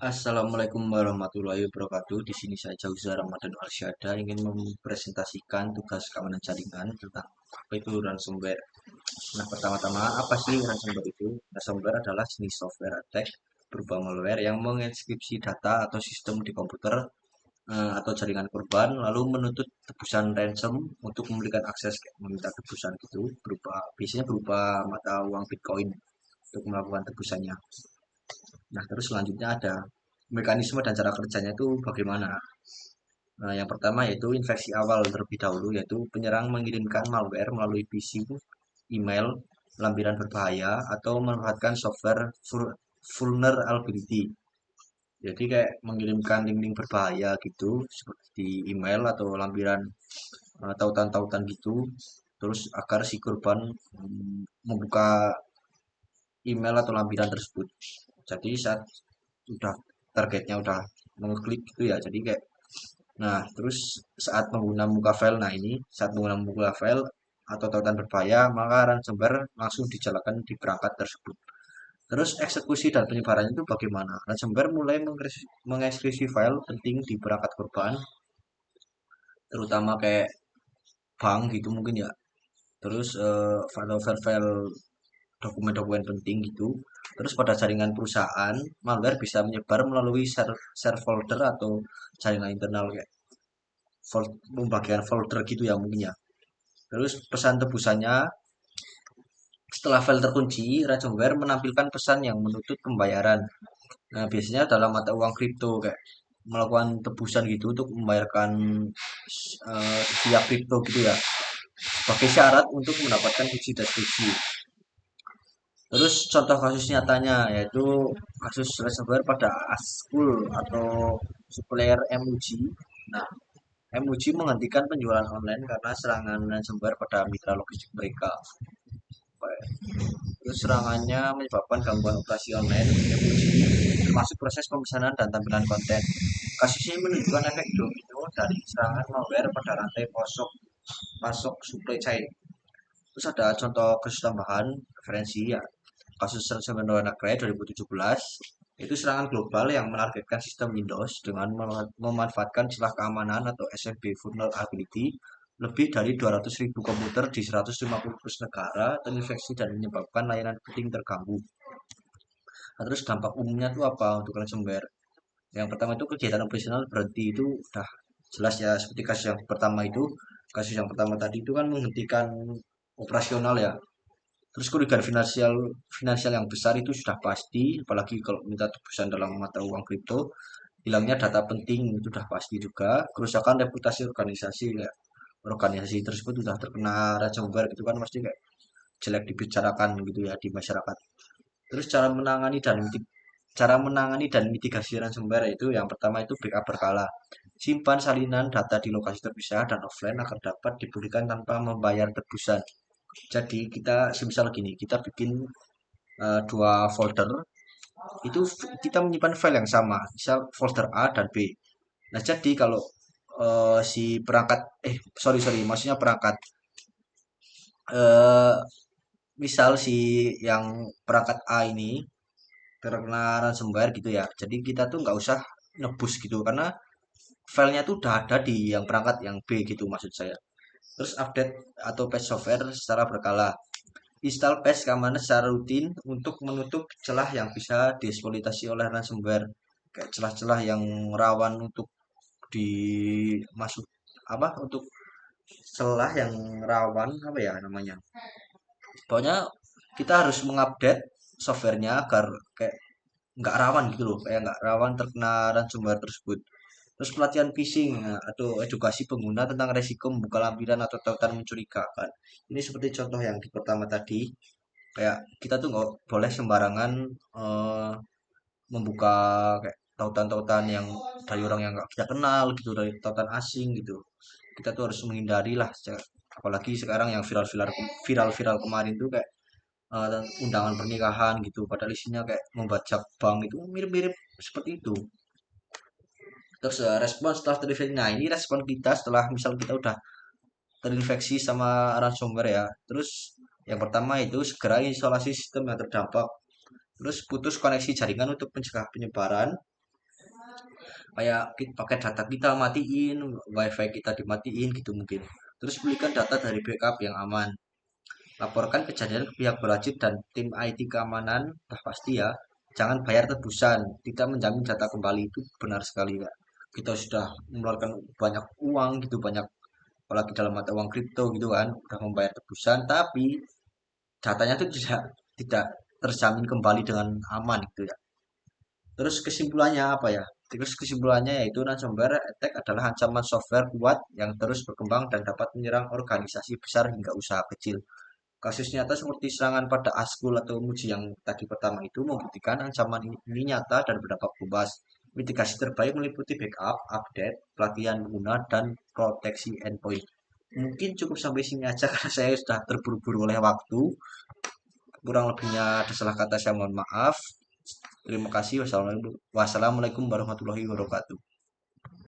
Assalamualaikum warahmatullahi wabarakatuh. Di sini saya Jauza Ramadan Alsyada ingin mempresentasikan tugas keamanan jaringan tentang apa itu ransomware. Nah, pertama-tama apa sih ransomware itu? Ransomware adalah jenis software attack berupa malware yang menginskripsi data atau sistem di komputer atau jaringan korban, lalu menuntut tebusan ransom untuk memberikan akses, kayak meminta tebusan gitu, biasanya berupa mata uang Bitcoin untuk melakukan tebusannya. Nah, terus selanjutnya ada mekanisme dan cara kerjanya itu bagaimana. Nah, yang pertama yaitu infeksi awal terlebih dahulu, yaitu penyerang mengirimkan malware melalui phishing, email, lampiran berbahaya, atau memanfaatkan software vulnerability. Jadi kayak mengirimkan link-link berbahaya gitu, seperti di email atau lampiran tautan-tautan gitu, terus agar si korban membuka email atau lampiran tersebut. Jadi saat udah targetnya udah mengklik gitu ya, jadi kayak nah terus saat pengguna buka file, nah ini saat pengguna membuka file atau tautan berbahaya, maka ransomware langsung dijalankan di perangkat tersebut. Terus eksekusi dan penyebarannya itu bagaimana? Ransomware mulai mengeksekusi file penting di perangkat korban, terutama kayak bank gitu mungkin ya. Terus file-file dokumen-dokumen penting gitu. Terus pada jaringan perusahaan, malware bisa menyebar melalui share folder atau jaringan internal kayak pembagian folder gitu ya mungkin ya. Terus pesan tebusannya, setelah file terkunci, ransomware menampilkan pesan yang menuntut pembayaran. Nah, biasanya dalam mata uang kripto kayak melakukan tebusan gitu untuk membayarkan via kripto gitu ya. Sebagai syarat untuk mendapatkan kunci deskripsi. Terus contoh kasus nyatanya yaitu kasus ransomware pada Askul atau supplier MUG. Nah, MUG menghentikan penjualan online karena serangan ransomware pada mitra logistik mereka. Terus serangannya menyebabkan gangguan operasi online MUG, termasuk proses pemesanan dan tampilan konten. Kasus ini menunjukkan efek domino dari serangan malware pada rantai pasok supply chain. Terus ada contoh kasus tambahan referensi ya, kasus ransomware WannaCry 2017, itu serangan global yang menargetkan sistem Windows dengan memanfaatkan celah keamanan atau SMB vulnerability. Lebih dari 200.000 komputer di 150 plus negara terinfeksi dan menyebabkan layanan penting terganggu. Nah, terus dampak umumnya itu apa untuk ransomware? Yang pertama itu kegiatan operasional berhenti, itu udah jelas ya, seperti kasus yang pertama itu. Kasus yang pertama tadi itu kan menghentikan operasional ya. Terus kerugian finansial finansial yang besar itu sudah pasti, apalagi kalau minta tebusan dalam mata uang kripto. Hilangnya data penting itu sudah pasti juga. Kerusakan reputasi organisasi, ya. Organisasi tersebut sudah terkena ransomware gitu kan, pasti kayak jelek dibicarakan gitu ya di masyarakat. Terus cara menangani dan mitigasi ransomware itu yang pertama itu backup berkala. Simpan salinan data di lokasi terpisah dan offline agar dapat dipulihkan tanpa membayar tebusan. Jadi kita semisal gini, kita bikin dua folder, itu kita menyimpan file yang sama, misal folder A dan B. Nah, jadi kalau si perangkat sorry sorry maksudnya perangkat eh, misal si yang perangkat A ini terkena ransomware gitu ya. Jadi kita tuh nggak usah nebus gitu karena filenya tuh udah ada di yang perangkat yang B gitu maksud saya. Terus update atau patch software secara berkala. Install patch keamanan secara rutin untuk menutup celah yang bisa dieksploitasi oleh ransomware. Kayak celah-celah yang rawan untuk dimasuk apa untuk celah yang rawan apa ya namanya. Pokoknya kita harus mengupdate softwarenya agar kayak nggak rawan gitu loh, kayak nggak rawan terkena ransomware tersebut. Terus pelatihan phishing atau edukasi pengguna tentang resiko membuka lampiran atau tautan mencurigakan. Ini seperti contoh yang di pertama tadi, kayak kita tuh nggak boleh sembarangan eh, membuka kayak tautan-tautan yang dari orang yang nggak kita kenal gitu, dari tautan asing gitu. Kita tuh harus menghindari lah, apalagi sekarang yang viral-viral kemarin tuh kayak undangan pernikahan gitu, padahal isinya kayak membajak bank, itu mirip-mirip seperti itu. Terus respon setelah terinfeksi, nah ini respon kita setelah misal kita udah terinfeksi sama ransomware ya. Terus yang pertama itu segera isolasi sistem yang terdampak. Terus putus koneksi jaringan untuk mencegah penyebaran. Kayak pakai data kita matiin, wifi kita dimatiin gitu mungkin. Terus belikan data dari backup yang aman. Laporkan kejadian ke pihak berwajib dan tim IT keamanan, dah pasti ya. Jangan bayar tebusan, tidak menjamin data kembali itu benar sekali ya. Kita sudah mengeluarkan banyak uang gitu, banyak apalagi dalam mata uang kripto gitu kan, udah membayar tebusan, tapi datanya itu tidak terjamin kembali dengan aman gitu ya. Terus kesimpulannya apa ya? Terus kesimpulannya yaitu ransomware attack adalah ancaman software kuat yang terus berkembang dan dapat menyerang organisasi besar hingga usaha kecil. Kasus nyata seperti serangan pada Askul atau Muji yang tadi pertama itu membuktikan ancaman ini nyata dan berdampak luas. Mitigasi terbaik meliputi backup, update, pelatihan pengguna, dan proteksi endpoint. Mungkin cukup sampai sini aja karena saya sudah terburu-buru oleh waktu. Kurang lebihnya ada salah kata saya mohon maaf. Terima kasih. Wassalamualaikum warahmatullahi wabarakatuh.